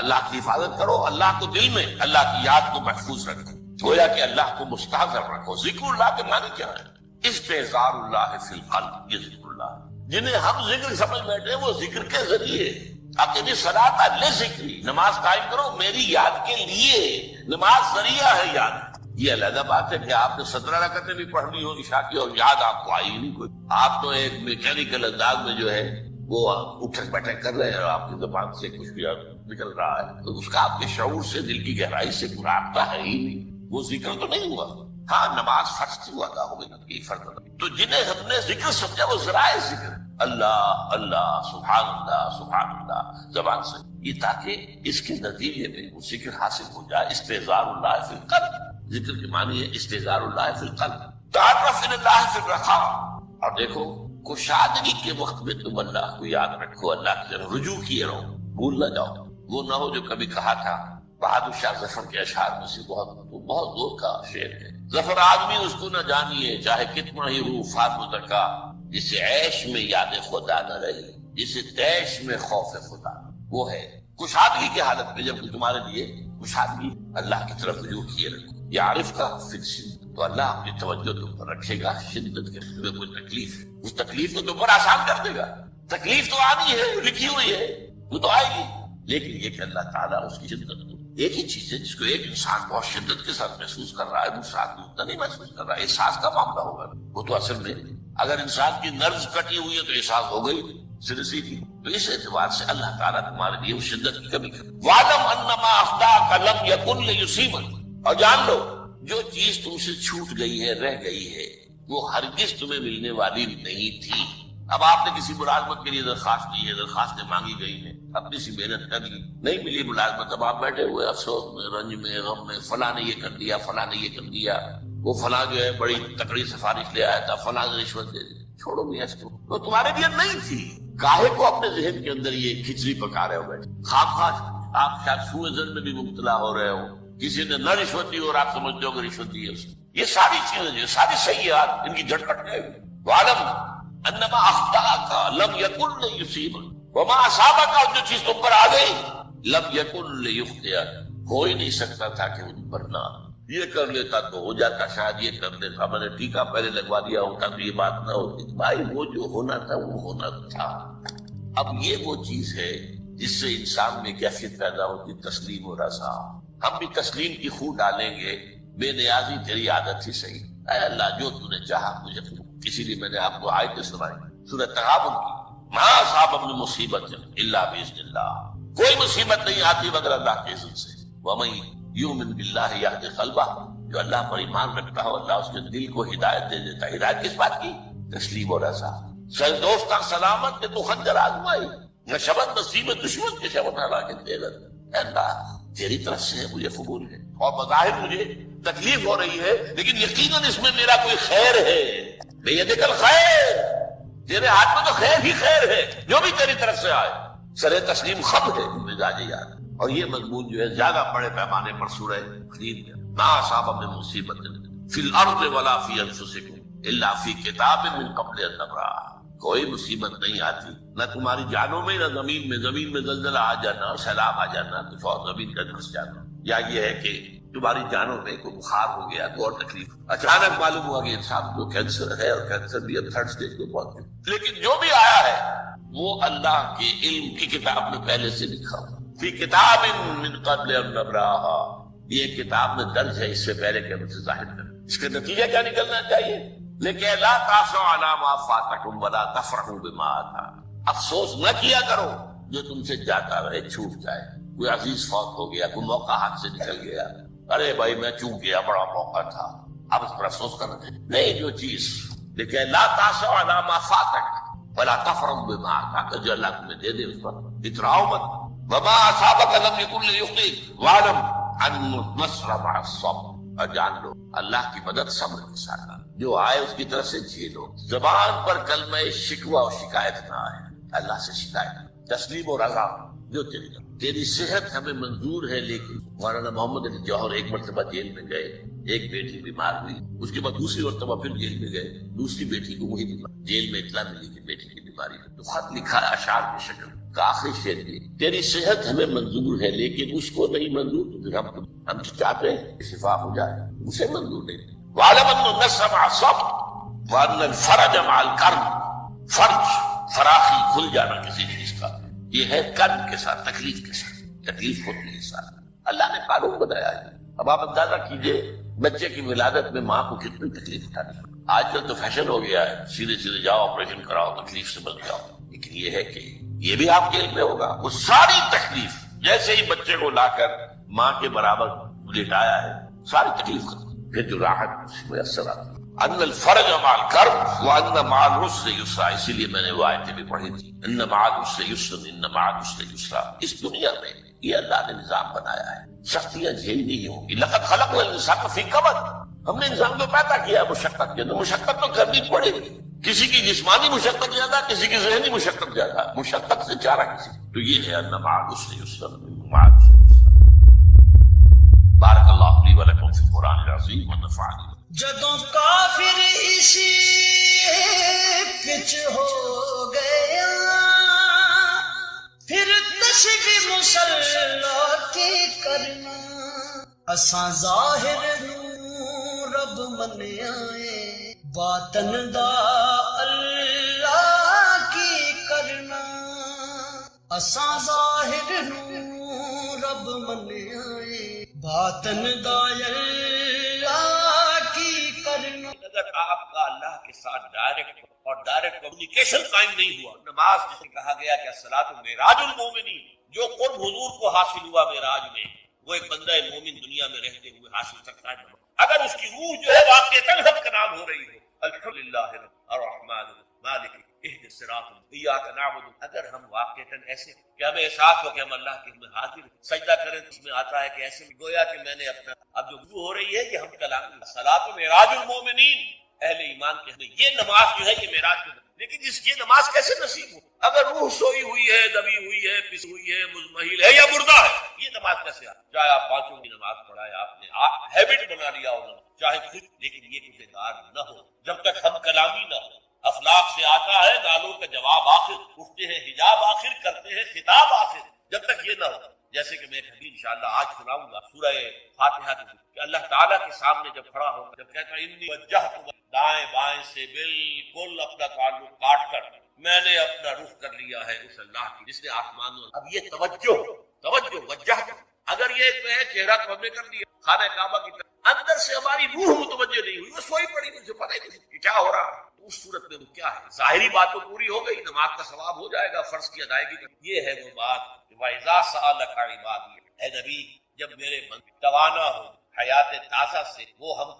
اللہ کی حفاظت کرو، اللہ کو دل میں، اللہ کی یاد کو محفوظ رکھو، گویا کہ اللہ کو مستحضر رکھو. ذکر اللہ کے معنی کیا ہے؟ استحضار اللہ فی القلب. یہ ذکر اللہ جنہیں ہم ذکر سمجھ بیٹھے وہ ذکر کے ذریعے اقیم الصلاۃ لذکری، نماز قائم کرو میری یاد کے لیے، نماز ذریعہ ہے یاد۔ یہ علیحدہ بات ہے کہ آپ نے 17 رکعتیں بھی پڑھ لی ہو عشاء کی اور یاد آپ کو آئی نہیں کوئی، آپ تو ایک میکینیکل انداز میں جو ہے وہ اٹھک بیٹھک کر رہے ہیں اور آپ کی زبان سے کچھ بھی نکل رہا ہے، تو اس کا آپ کے شعور سے، دل کی گہرائی سے کوئی رابطہ ہے ہی نہیں، وہ ذکر تو نہیں ہوا۔ ہاں نماز فرض تھی، وہ ادا ہو گئی، یہ فرض ادا۔ تو جنہیں ہم نے ذکر سمجھا وہ ذرائع ذکر، اللہ اللہ سبحان اللہ سبحان اللہ زبان سے، یہ تاکہ اس کے نتیجے میں وہ ذکر حاصل ہو جائے۔ استحضار اللہ فی القلب، ذکر کے معنی ہے استحضار اللہ فی القلب، تعرف الی اللہ فی الرخاء۔ اور دیکھو کشادگی کے وقت میں تم اللہ کو یاد رکھو، اللہ کی طرف رجوع کیے رہو، بھول نہ جاؤ۔ وہ نہ ہو جو کبھی کہا تھا بہادر شاہ ظفر کے اشعار میں سے، بہت دور کا شعر ہے، ظفر آدمی اس کو نہ جانیے چاہے کتنا ہی روح فاضل تکا، جسے عیش میں یاد خدا نہ رہی، جسے تیش میں خوف خدا۔ وہ ہے کشادگی کی حالت میں، جب تمہارے لیے کشادگی، اللہ کی طرف رجوع کیے رکھو۔ یہ عارف کا فکشن، تو اللہ اپنی توجہ تم پر رکھے گا، شدت کے تمہیں کوئی تکلیف ہے اس تکلیف کو تم پر آسان کر دے گا۔ تکلیف تو آنی ہے، لکھی ہوئی ہے، وہ تو آئے گی، لیکن یہ کہ اللہ تعالیٰ اس کی شدت کو، ایک ہی چیز ہے جس کو ایک انسان بہت شدت کے ساتھ محسوس کر رہا ہے، دوسرا آدمی اتنا نہیں محسوس کر رہا ہے، احساس کا معاملہ ہوگا۔ وہ تو اصل میں اگر انسان کی نرز کٹی ہوئی ہے تو احساس ہو گئی سرسی کی، تو اس اعتبار سے اللہ تعالیٰ تمہارے لیے اس شدت کی کمی کرے۔ وَاعْلَمْ أَنَّمَا أَخْطَأَكَ لَمْ يَكُنْ لِيُصِيبَكَ، اور جان لو جو چیز تم سے چھوٹ گئی ہے، رہ گئی ہے، وہ ہرگز تمہیں ملنے والی نہیں تھی۔ اب آپ نے کسی ملازمت کے لیے درخواست دی ہے، درخواستیں مانگی گئی ہیں، اپنی سی محنت کر لی، نہیں ملی ملازمت، اب آپ بیٹھے ہوئے افسوس میں، رنج میں، غم میں، فلاں نے یہ کر دیا، فلاں نے یہ کر دیا، وہ فلاں جو ہے بڑی تکڑی سفارش لے آیا تھا، فلاں نے رشوت دے دی، چھوڑو میاں اس کو، وہ تمہارے لیے نہیں تھی۔ کاہے کو اپنے ذہن کے اندر یہ کھچڑی پکا رہے ہو بیٹھے، خواہ آپ شاید سوء ظن میں بھی مبتلا ہو رہے ہو، کسی نے نہ رشوت دی اور آپ سمجھتے ہو کہ رشوت دی ہے اس نے۔ یہ ساری چیزیں جو ساری سیئات، ان کی جھٹپٹ جائے گی۔ وَعْلَمْ أَنَّمَا أَخْطَأَكَ لَمْ يَكُنْ لِيُصِيبَكَ وَمَا أَصَابَكَ، اور جو چیز تم پر آ گئی، لَمْ يَكُنْ لِيُخْطِئَكَ، ہو ہی نہیں سکتا تھا کہ ان پر نہ، یہ کر لیتا تو ہو جاتا، شاید یہ کر لیتا، میں نے ٹیکا پہلے لگوا دیا ہوتا تو یہ بات نہ ہوتی۔ بھائی وہ جو ہونا تھا وہ ہونا تھا۔ اب یہ وہ چیز ہے جس سے انسان میں کیفیت پیدا ہوتی، تسلیم و رضا۔ ہم بھی تسلیم کی خو ڈالیں گے، بے نیازی تیری عادت ہی صحیح، اے اللہ جو تو نے چاہا مجھے۔ اسی لیے میں نے آپ کو آیت سنائی سورہ تغابن کی، ما اصاب من مصیبت الا باذن اللہ، کوئی مصیبت نہیں آتی مگر اللہ کے اذن سے۔ ومن یؤمن باللہ یہد قلبہ، جو اللہ پر ایمان رکھتا ہو اللہ اس کے دل کو ہدایت دے دیتا ہے۔ ہدایت کس بات کی؟ تسلیم و رضا۔ دوستاں سلامت کہ تو خنجر آزمائی، نہ شبت نصیب دشمن کے شبت ہلا کے دے گا، اے اللہ تیری طرف سے ہے، مجھے قبول ہے، اور بظاہر مجھے تکلیف ہو رہی ہے لیکن یقیناً اس میں میرا کوئی خیر ہے۔ بیدک الخیر، تیرے ہاتھ میں تو خیر ہی خیر ہے، جو بھی تیری طرف سے آئے۔ سر تسلیم خم ہے مزاج یار۔ اور یہ مضمون جو ہے زیادہ بڑے پیمانے پر سورہ حدید میں، ما اصاب من مصیبت فی الارض ولا فی انفسکم الا فی کتاب من قبل ان نبرأہا، کوئی مصیبت نہیں آتی نہ تمہاری جانوں میں نہ زمین میں، زمین میں زلزلہ آ جانا، سیلاب آ جانا، کچھ اور زمین کا دھس جانا، یا یہ ہے کہ تمہاری جانوں میں کوئی بخار ہو گیا تو اور تکلیف، اچانک معلوم ہوا کہ انسان کو کینسر ہے اور کینسر بھی اب 3rd سٹیج کو پہنچ گیا، لیکن جو بھی آیا ہے وہ اللہ کے علم کی کتاب میں پہلے سے لکھا ہوا، فی کتاب من قبل ان نبرأہا، یہ کتاب میں درج ہے اس سے پہلے کہ ہم اسے ظاہر کریں۔ اس کا نتیجہ کیا نکلنا چاہیے؟ لیکن لا تاسوا علی ما فاتکم ولا تفرحوا بما آتاکم، افسوس نہ کیا کرو جو تم سے جاتا رہے، چھوٹ جائے، کوئی عزیز فوت ہو گیا، کوئی موقع ہاتھ سے نکل گیا، ارے بھائی میں چوک گیا، بڑا موقع تھا، اب اس پر افسوس کرنا نہیں، جو چیز، لیکن لا تاسوا علی ما فاتک ولا تفرحوا بما آتاک، جو اللہ تمہیں دے دے اس پر اتراؤ مت۔ وما اصابک لم یکن لیخطئک واعلم ان النصر مع الصبر، اور جان لو اللہ کی مدد صبر کے ساتھ، جو آئے اس کی طرف سے جھیلو، زبان پر کلمہ شکوہ اور شکایت نہ آئے، اللہ سے شکایت، تسلیم و رضا، جو تیری صحت ہمیں منظور ہے، لیکن مولانا محمد علی جوہر ایک مرتبہ جیل میں گئے، ایک بیٹی بیمار ہوئی، اس کے بعد دوسری مرتبہ پھر جیل میں گئے، دوسری بیٹی کو وہی بیمار، جیل میں اطلاع ملی کہ بیٹی کی بیماری ہے، تو خط لکھا اشعار کی شکل کا آخری شعر یہ، تیری صحت ہمیں منظور ہے لیکن اس کو نہیں منظور، تو پھر ہم تو چاہتے ہیں کہ شفا ہو جائے، اسے منظور نہیں۔ وَاعْلَمْ أَنَّ النَّصْرَ مَعَ الصَّبْرِ وَأَنَّ الْفَرَجَ مَعَ الْكَرْبِ، فرج، فراخی، کھل جانا کسی چیز کا، یہ ہے قرب کے ساتھ، تکلیف کے ساتھ، تکلیف ہوتی ہے ساتھ۔ اللہ نے قانون بنایا ہے۔ اب آپ اندازہ کیجئے بچے کی ولادت میں ماں کو کتنی تکلیف اٹھانی۔ آج کل تو فیشن ہو گیا ہے، سیدھے سیدھے جاؤ آپریشن کراؤ تکلیف سے بچ جاؤ، لیکن یہ ہے کہ یہ بھی آپ کے علم میں ہوگا، وہ ساری تکلیف جیسے ہی بچے کو لا کر ماں کے برابر لٹایا ہے، ساری تکلیف ختم، پھر جو راحت میسر آتی ہے۔ ان الفرج مع الکرب وان مع العسر یسرا، اسی لیے میں نے وہ آیتیں بھی پڑھی تھی، ان مع العسر یسرا ان مع العسر یسرا۔ اس دنیا میں یہ اللہ نے نظام بنایا ہے، سختیاں جھیلنی ہی ہوں گی۔ لقد خلقنا الانسان فی کبد، ہم نے انسان کو پیدا کیا مشقت کے اندر، مشقت تو کرنی پڑے گی، کسی کی جسمانی مشقت زیادہ، کسی کی ذہنی مشقت زیادہ، مشقت سے چارہ کسی، تو یہ ہے ان مع العسر یسرا ان مع العسر یسرا۔ بارک اللہ لی ولکم فی القرآن العظیم ونفعني۔ جدوں کافر اسی پچ ہو گیا، پھر تشبیہ مسلح کی کرنا، اساں ظاہر نوں رب منیا اے، باطن دا اللہ کی کرنا، اساں ظاہر نوں رب منیا اے، باطن دا اگر آپ کا اللہ کے ساتھ ڈائریکٹ کمیونیکیشن قائم نہیں ہوا، نماز جسے کہا گیا کہ الصلاۃ معراج المومنین، جو قرب حضور کو حاصل ہوا معراج میں، وہ ایک بندہ مومن دنیا میں رہتے ہوئے حاصل سکتا ہے۔ اگر اس کی روح جو ہے واقعتاً حق کا نام ہو رہی ہے، الحمدللہ الرحمن مالک اہدنا الصراط ایاک نعبد، اگر ہم واقعتاً ایسے کہ ہمیں احساس ہو کہ ہم اللہ کے میں حاضر سجدہ کریں، اس میں آتا ہے کہ ایسے گویا کہ میں نے اپنا اب جو روح ہو رہی ہے یہ ہم کلام صلاۃ معراج المومنین، اہل ایمان کے ہمیں یہ نماز جو ہے یہ معراج کی، لیکن یہ نماز کیسے نصیب ہو؟ اگر روح سوئی ہوئی ہے، دبی ہوئی ہے، پس ہوئی ہے، مزمحل ہے یا مردہ ہے، یہ نماز کیسے آ؟ چاہے آپ پانچوں کی نماز پڑھائے، آپ نے ہیبٹ بنا لیا ہو، چاہے خود، لیکن یہ کردار نہ ہو جب تک ہم کلامی نہ ہو۔ اخلاق سے آتا ہے نالوں کا جواب آخر، اٹھتے ہیں حجاب آخر، کرتے ہیں خطاب آخر، جب تک یہ نہ ہو۔ جیسے کہ میں حدیث انشاءاللہ آج سناؤں گا سورہ فاتحہ کی، کہ اللہ تعالیٰ کے سامنے جب کھڑا ہوگا، جب کہتا ہے انی وجہت، دائیں بائیں سے بالکل اپنا تعلق کاٹ کر میں نے اپنا رخ کر لیا ہے اس اللہ کی جس نے آسمانوں۔ اب یہ توجہ وجہت، اگر یہ تو ہے چہرہ تو ہم نے کر لیا خانہ کعبہ کی طرف، اندر سے ہماری روح متوجہ نہیں ہوئی، وہ سوئی پڑی، مجھے پتہ ہی نہیں کہ کیا ہو رہا ہے، تو اس صورت میں وہ کیا ہے؟ ظاہری بات تو پوری ہو گئی، نماز کا ثواب ہو جائے گا، فرض کی ادائیگی کا۔ یہ ہے وہ بات کہ وَإِذَا سَأَلَكَ عِبَادِي، اے نبی جب میرے من توانا ہو حیات تازہ سے، وہ ہم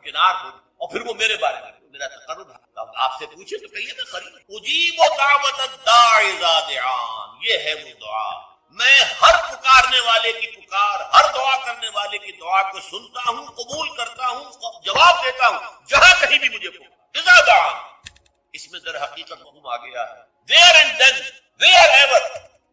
کنار ہو، اور پھر وہ میرے بارے میں میرا تقرب ہے، اب آپ سے پوچھے تو کہیے میں قریب اجیب دعوت الداعی اذا دعان، یہ ہے وہ دعا، میں ہر پکارنے والے کی پکار، ہر دعا کرنے والے کی دعا کو سنتا ہوں، قبول کرتا ہوں، جواب دیتا ہوں جہاں کہیں بھی مجھے پکار، اذا دعان۔ اس میں در حقیقت مفہوم آ گیا ہے where and then where ever،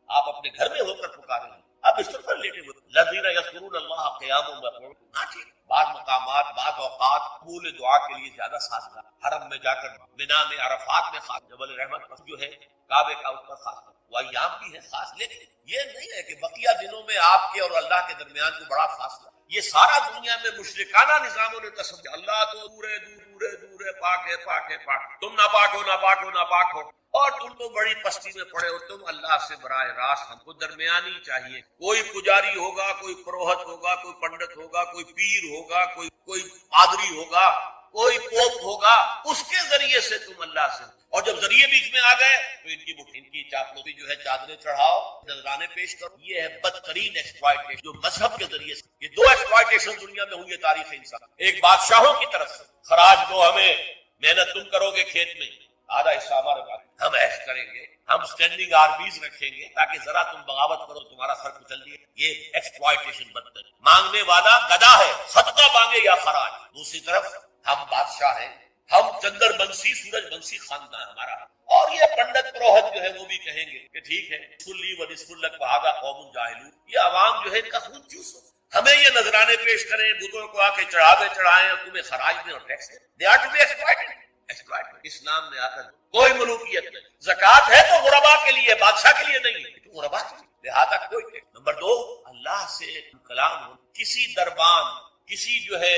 آپ اپنے گھر میں ہو کر پکاریں، اب اس پر لیٹے ہوئے الذین یذکرون اللہ قیاما وقعودا، بعض مقامات بعض اوقات قبول دعا کے لیے زیادہ سازگار، حرم میں جا کر، مینا میں، عرفات میں خاص، جبل رحمت پر جو ہے کعبے کا اس پر خاص، وہ ایام بھی ہے خاص، لیکن یہ نہیں ہے کہ بقیہ دنوں میں آپ کے اور اللہ کے درمیان کو بڑا فاصلہ۔ یہ سارا دنیا میں مشرکانہ نظاموں نے تصور، اللہ تو دور ہے، دور ہے، پاک ہے، پاک ہے، پاک، تم ناپاک ہو، ناپاک ہو، ناپاک ہو، اور تم تو بڑی پستی میں پڑے ہو، تم اللہ سے براہ راست، ہم کو درمیانی چاہیے، کوئی پجاری ہوگا، کوئی پروہت ہوگا، کوئی پنڈت ہوگا، کوئی پیر ہوگا، کوئی پادری ہوگا، کوئی پوپ ہوگا، اس کے ذریعے سے تم اللہ سے، اور جب ذریعے بیچ میں آ گئے تو ان کی چاپلوسی جو ہے چادریں چڑھاؤ، نذرانے پیش کرو، یہ ہے بدترین ایکسپلائٹیشن جو مذہب کے ذریعے سے، یہ دو ایکسپلائٹیشن دنیا میں ہوئی ہے تاریخ انسان، ایک بادشاہوں کی طرف سے، خراج دو ہمیں، محنت تم کرو گے کھیت میں، آدھا حصہ ہمارے پاس، ہم ایش کریں گے، ہم سٹینڈنگ آرمیز رکھیں گے تاکہ ذرا تم بغاوت کرو تمہارا سر کچل دیے، یہ ایکسپلائٹیشن بدتر، مانگنے والا گدھا ہے، صدقہ مانگے یا خراج۔ دوسری طرف ہم بادشاہ ہیں، ہم چندر بنسی، سورج بنسی خاندان ہمارا، اور یہ پنڈت پروہت جو ہے وہ بھی کہیں گے کہ ٹھیک ہے، سلی و نصف لک وہذا قوم جاہلون، یہ عوام جو ہے ان کا خون چوسو، ہمیں یہ نذرانے پیش کریں، بتوں کو آ کے چڑھاوے چڑھائیں اور تمہیں خراج دیں اور ٹیکس دیں، they are to be exploited۔ اسلام نے آ کر کوئی ملوکیت نہیں، زکوٰۃ ہے تو غربا کے لیے، بادشاہ کے لیے نہیں ہے، تو غربا کے لیے، لہذا کوئی ٹیکس۔ نمبر دو، اللہ سے کلام ہو، کسی دربان، کسی جو ہے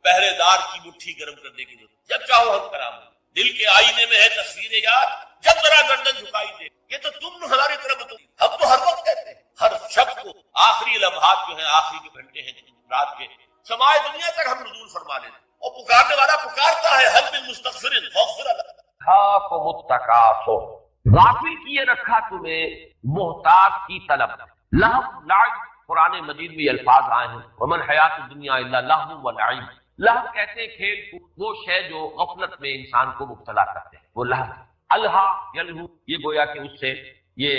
پہرے دار کی مٹھی گرم کرنے کی ضرورت، جب چاہو ہم کلام ہو، دل کے آئینے میں ہے تصویر یاد، جب ذرا گردن جھکائی دے، یہ تو تم ہماری طرف تو ہم تو ہر وقت کہتے ہیں، ہر شب کو آخری لمحات جو ہیں، آخری جو گھنٹے ہیں رات کے، سمائے دنیا تک ہم نزول فرما لیتے ہیں، اور پکارنے والا پکارتا ہے حل من مستغفر فاغفر له۔ کو متکاثر، غافل کیے رکھا تمہیں محتاج کی طلب۔ لہو لعب، قرآن مجید میں یہ الفاظ آئے ہیں، ومن حیات الدنیا الا لہو ولعب۔ لہو کہتے ہیں کھیل کود، وہ شے جو غفلت میں انسان کو مبتلا کرتے ہیں، وہ لہو۔ الہا یلہو، یہ گویا کہ اس سے یہ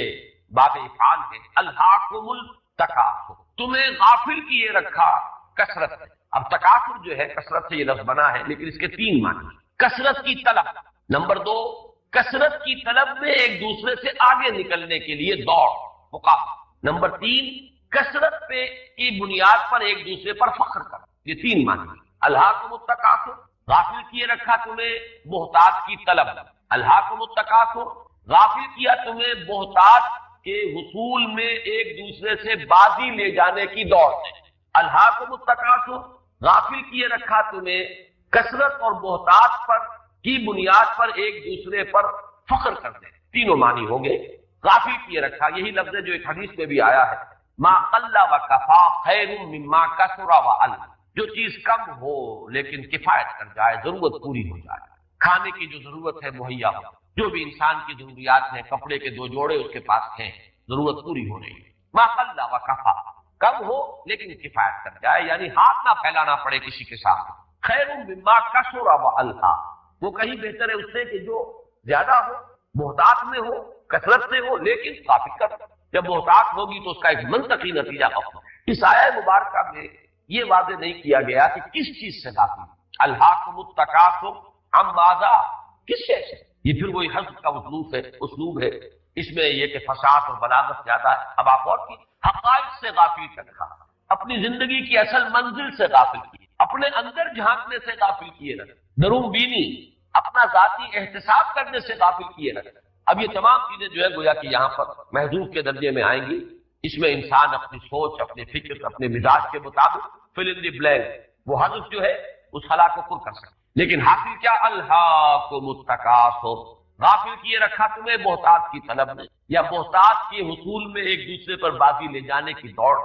باب افعال ہے۔ الہاکم التکاثر، تمہیں غافل کیے رکھا کثرت ہے۔ اب تکاثر جو ہے کثرت سے یہ لفظ بنا ہے، لیکن اس کے تین معنی۔ کثرت کی طلب، نمبر دو کثرت کی طلب میں ایک دوسرے سے آگے نکلنے کے لیے دوڑ مقابلہ، نمبر تین کثرت پہ کی بنیاد پر ایک دوسرے پر فخر کر، یہ تین معنی۔ الہاکم التکاثر، غافل کیے رکھا تمہیں محتاج کی طلب۔ الہاکم التکاثر، غافل کیا تمہیں محتاج کے حصول میں ایک دوسرے سے بازی لے جانے کی دوڑ سے۔ الہاکم التکاثر، غافل کیے رکھا تمہیں کثرت اور محتاج پر کی بنیاد پر ایک دوسرے پر فخر کرتے ہیں، تینوں معنی ہو گئے۔ غافل کیے رکھا، یہی لفظ ہے جو ایک حدیث میں بھی آیا ہے، ما قل و کفا خیر مما کثر و ال، جو چیز کم ہو لیکن کفایت کر جائے، ضرورت پوری ہو جائے، کھانے کی جو ضرورت ہے مہیا ہو، جو بھی انسان کی ضروریات ہیں، کپڑے کے 2 جوڑے اس کے پاس ہیں، ضرورت پوری ہو رہی ہے۔ ما قل و کفا، کم ہو لیکن کفایت کر جائے، یعنی ہاتھ نہ پھیلانا پڑے کسی کے سامنے۔ خیر مما کثر و الہا، وہ کہیں بہتر ہے اس سے کہ جو زیادہ ہو، محتاط میں ہو، کثرت سے ہو، لیکن غافل کر۔ جب محتاط ہوگی تو اس کا ایک منطقی نتیجہ ہوگا۔ اس آیہ مبارکہ میں یہ واضح نہیں کیا گیا کہ کس چیز سے غافل۔ الہاکم التکاثر عن ماذا، کس شے سے؟ یہ پھر وہی حذف کا اسلوب ہے، اس میں یہ کہ فصاحت اور بلاغت زیادہ ہے۔ اب آپ اور کی حقائق سے غافل کر رکھا، اپنی زندگی کی اصل منزل سے غافل کیے، اپنے اندر جھانکنے سے غافل کیے رکھ، درون بینی اپنا ذاتی احتساب کرنے سے غافل کیے رکھ۔ اب یہ تمام چیزیں جو ہے گویا کہ یہاں پر محذوف کے درجے میں آئیں گی۔ اس میں انسان اپنی سوچ، اپنے فکر، اپنے مزاج کے مطابق فل ان دی بلینک، وہ حذف جو ہے اس خلا کو پر کر سکتے، لیکن حاصل کیا؟ الہاکم التکاثر، غافل کیے رکھا تمہیں محتاج کی طلب میں، یا محتاج کے حصول میں ایک دوسرے پر بازی لے جانے کی دوڑ،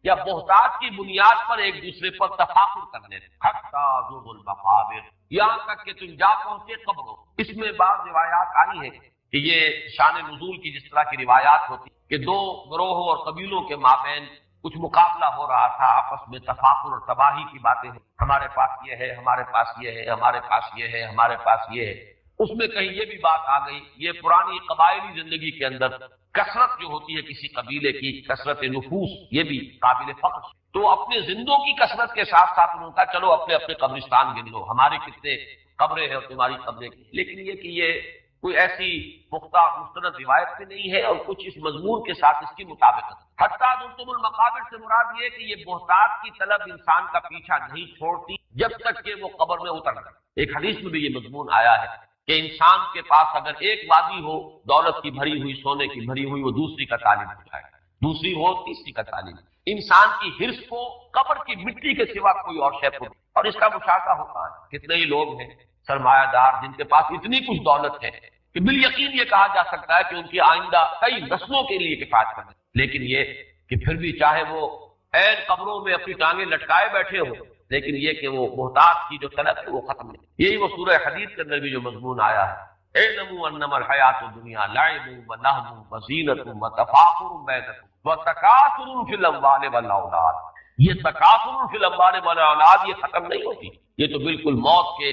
یا محتاج کی بنیاد پر ایک دوسرے پر تفاخر کرنے، حتی زرتم المقابر، یہاں تک کہ تم جا پہنچے قبروں۔ اس میں بعض روایات آئی ہیں کہ یہ شان نزول کی جس طرح کی روایات ہوتی کہ 2 گروہوں اور قبیلوں کے مابین کچھ مقابلہ ہو رہا تھا، آپس میں تفاخر اور تباہی کی باتیں ہیں، ہمارے پاس یہ ہے، ہمارے پاس یہ ہے، ہمارے پاس یہ ہے، ہمارے پاس یہ ہے۔ اس میں کہیں یہ بھی بات آ گئی، یہ پرانی قبائلی زندگی کے اندر کثرت جو ہوتی ہے کسی قبیلے کی، کثرت نفوس، یہ بھی قابل فخر۔ تو اپنے زندوں کی کثرت کے ساتھ ساتھ انہوں نے کہا چلو اپنے اپنے قبرستان گن لو، ہماری کتنے قبریں ہیں اور تمہاری قبریں، لیکن یہ کہ یہ کوئی ایسی پختہ مستند روایت میں نہیں ہے، اور کچھ اس مضمون کے ساتھ اس کی مطابقت۔ حتیٰ زرتم المقابر سے مراد یہ کہ یہ محتاج کی طلب انسان کا پیچھا نہیں چھوڑتی جب تک کہ وہ قبر میں اتر جائے۔ ایک حدیث میں بھی یہ مضمون آیا ہے کہ انسان کے پاس اگر ایک وادی ہو دولت کی بھری ہوئی، سونے کی بھری ہوئی، وہ دوسری کا طالب ہو جائے، دوسری ہو تیسری کا طالب۔ انسان کی حرص کو قبر کی مٹی کے سوا کوئی اور شے پر، اور اس کا مشاہدہ ہوتا ہے۔ کتنے ہی لوگ ہیں سرمایہ دار جن کے پاس اتنی کچھ دولت ہے کہ بالیقین یہ کہا جا سکتا ہے کہ ان کی آئندہ کئی نسلوں کے لیے کفایت کرے، لیکن یہ کہ پھر بھی چاہے وہ عین قبروں میں اپنی ٹانگیں لٹکائے بیٹھے ہو، لیکن یہ کہ وہ محتاج کی جو طلب ہے وہ ختم نہیں۔ یہی وہ سورہ حدید کے اندر بھی جو مضمون آیا ہے، اعلموا انما الحیات الدنیا لعب ولہو وزینۃ وتفاخر بینکم وتکاثر فی الاموال والاولاد۔ یہ تکاثر فی الاموال والاولاد یہ ختم نہیں ہوتی، یہ تو بالکل موت کے